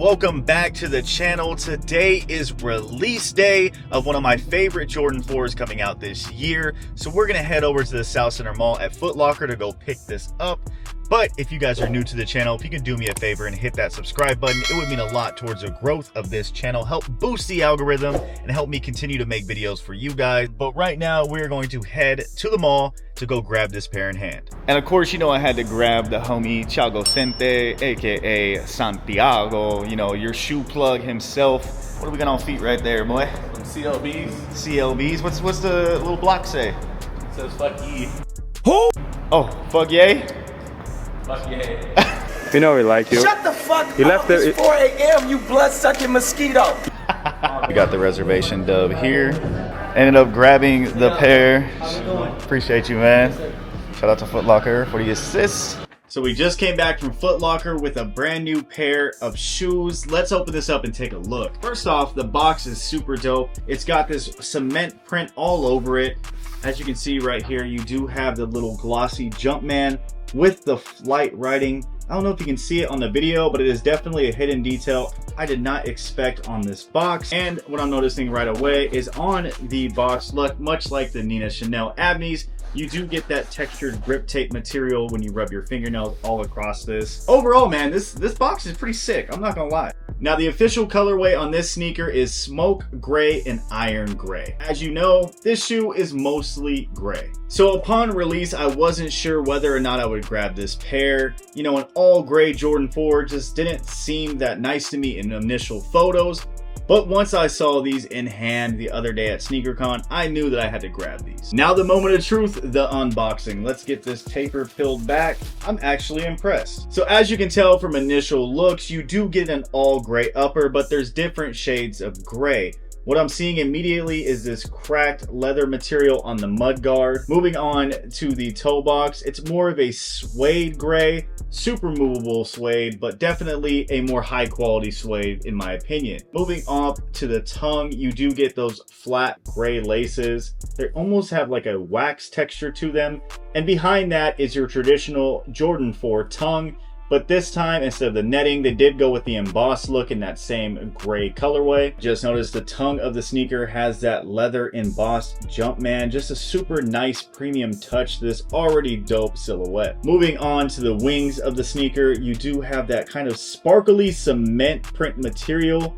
welcome back to the channel. Today is release day of one of my favorite Jordan 4s coming out this year. So we're gonna head over to the South Center Mall at Foot Locker to go pick this up. But if you guys are new to the channel, if you can do me a favor and hit that subscribe button, it would mean a lot towards the growth of this channel, help boost the algorithm, and help me continue to make videos for you guys. But right now, we're going to head to the mall to go grab this pair in hand. And of course, you know I had to grab the homie Thiago Sente, aka Santiago, you know, your shoe plug himself. What do we got on feet right there, boy? Some CLBs. CLBs? What's the little block say? It says fuck ye. Who? Oh, fuck yay? Fuck yeah. You know we like you. Shut the fuck You up. left the- It's 4 a.m. you blood-sucking mosquito. We got the reservation dub here. Ended up grabbing the pair. Appreciate you, man. Shout out to Foot Locker for the assist. So we just came back from Foot Locker with a brand new pair of shoes. Let's open this up and take a look. First off, the box is super dope. It's got this cement print all over it. As you can see right here, you do have the little glossy Jumpman with the flight writing. I don't know if you can see it on the video, but it is definitely a hidden detail I did not expect on this box. And what I'm noticing right away is on the box, look, much like the Nina Chanel Abneys, you do get that textured grip tape material when you rub your fingernails all across this. Overall, man, this box is pretty sick, I'm not gonna lie. Now, the official colorway on this sneaker is smoke gray and iron gray. As you know, this shoe is mostly gray. So upon release, I wasn't sure whether or not I would grab this pair. You know, an all gray Jordan 4 just didn't seem that nice to me in initial photos. But once I saw these in hand the other day at SneakerCon, I knew that I had to grab these. Now the moment of truth, the unboxing. Let's get this paper peeled back. I'm actually impressed. So as you can tell from initial looks, you do get an all gray upper, but there's different shades of gray. What I'm seeing immediately is this cracked leather material on the mud guard. Moving on to the toe box, it's more of a suede gray, super movable suede, but definitely a more high quality suede in my opinion. Moving up to the tongue, you do get those flat gray laces. They almost have like a wax texture to them. And behind that is your traditional Jordan 4 tongue. But this time, instead of the netting, they did go with the embossed look in that same gray colorway. Just notice the tongue of the sneaker has that leather embossed Jumpman. Just a super nice premium touch to this already dope silhouette. Moving on to the wings of the sneaker, you do have that kind of sparkly cement print material.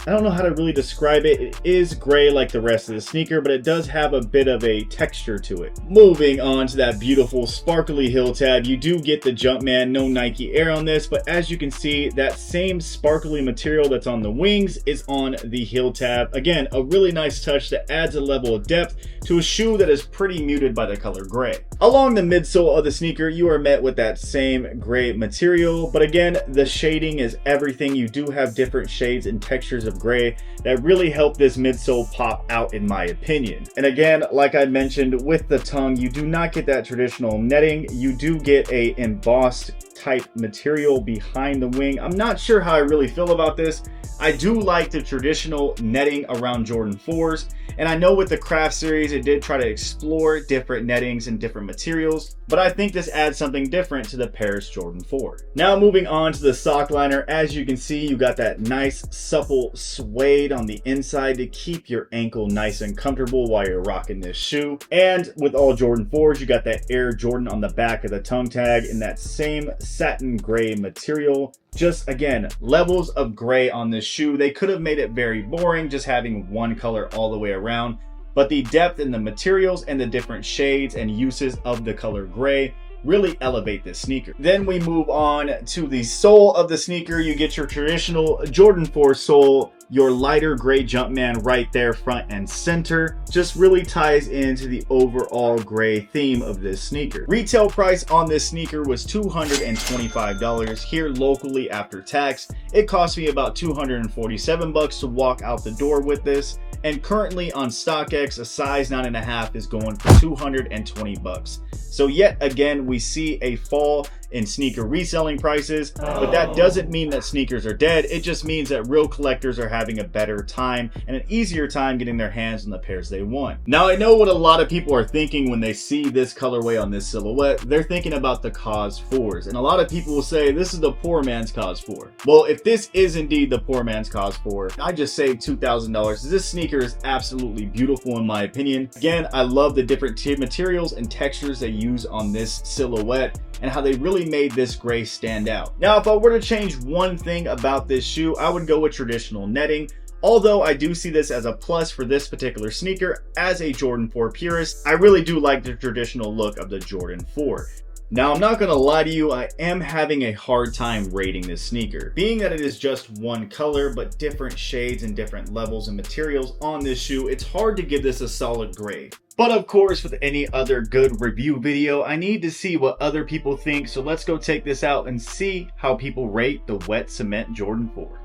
I don't know how to really describe it. It is gray like the rest of the sneaker, but it does have a bit of a texture to it. Moving on to that beautiful sparkly heel tab, you do get the Jumpman, no Nike Air on this, but as you can see, that same sparkly material that's on the wings is on the heel tab. Again, a really nice touch that adds a level of depth to a shoe that is pretty muted by the color gray. Along the midsole of the sneaker, you are met with that same gray material, but again, the shading is everything. You do have different shades and textures of gray that really help this midsole pop out in my opinion. And again, like I mentioned with the tongue, you do not get that traditional netting. You do get a embossed type material behind the wing. I'm not sure how I really feel about this. I do like the traditional netting around Jordan 4s, and I know with the Craft series it did try to explore different nettings and different materials, but I think this adds something different to the Paris Jordan 4. Now moving on to the sock liner, as you can see, you got that nice supple suede on the inside to keep your ankle nice and comfortable while you're rocking this shoe. And with all Jordan 4s, you got that Air Jordan on the back of the tongue tag in that same satin gray material. Just again, levels of gray on this shoe. They could have made it very boring just having one color all the way around, but the depth in the materials and the different shades and uses of the color gray really elevate this sneaker. Then we move on to the sole of the sneaker. You get your traditional Jordan 4 sole, your lighter gray Jumpman right there front and center. Just really ties into the overall gray theme of this sneaker. Retail price on this sneaker was $225 here locally after tax. It cost me about 247 bucks to walk out the door with this. And currently on StockX, a size 9.5 is going for 220 bucks. So yet again, we see a fall in sneaker reselling prices, but that doesn't mean that sneakers are dead. It just means that real collectors are having a better time and an easier time getting their hands on the pairs they want. Now, I know what a lot of people are thinking when they see this colorway on this silhouette. They're thinking about the Cause 4s, and a lot of people will say this is the poor man's Cause 4. Well, if this is indeed the poor man's Cause 4, I just saved $2,000. This sneaker is absolutely beautiful in my opinion. Again, I love the different materials and textures they use on this silhouette and how they really made this gray stand out. Now, if I were to change one thing about this shoe, I would go with traditional netting. Although I do see this as a plus for this particular sneaker, as a Jordan 4 purist, I really do like the traditional look of the Jordan 4. Now, I'm not gonna lie to you, I am having a hard time rating this sneaker. Being that it is just one color, but different shades and different levels and materials on this shoe, it's hard to give this a solid grade. But of course, with any other good review video, I need to see what other people think, so let's go take this out and see how people rate the Wet Cement Jordan 4.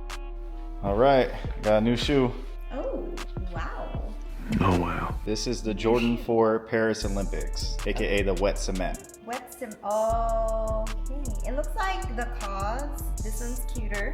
All right, got a new shoe. Oh, wow. Oh, wow. This is the Jordan 4 Paris Olympics, aka the Wet Cement. Wet sim. Okay. It looks like the Cause. This one's cuter.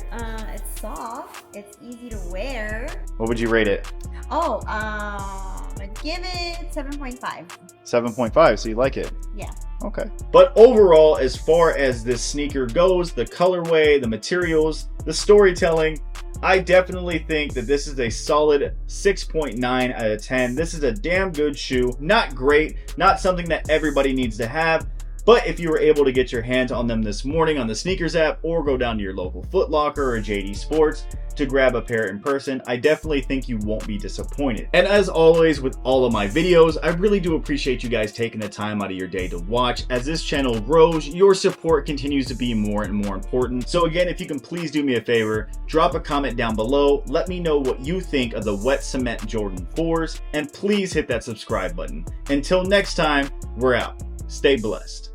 It's soft. It's easy to wear. What would you rate it? Oh, I'd give it 7.5. 7.5, so you like it? Yeah. Okay. But overall, as far as this sneaker goes, the colorway, the materials, the storytelling, I definitely think that this is a solid 6.9 out of 10. This is a damn good shoe. Not great, not something that everybody needs to have, but if you were able to get your hands on them this morning on the SNKRS app or go down to your local Foot Locker or JD Sports to grab a pair in person, I definitely think you won't be disappointed. And as always with all of my videos, I really do appreciate you guys taking the time out of your day to watch. As this channel grows, your support continues to be more and more important. So again, if you can please do me a favor, drop a comment down below, let me know what you think of the Wet Cement Jordan 4s, and please hit that subscribe button. Until next time, we're out. Stay blessed.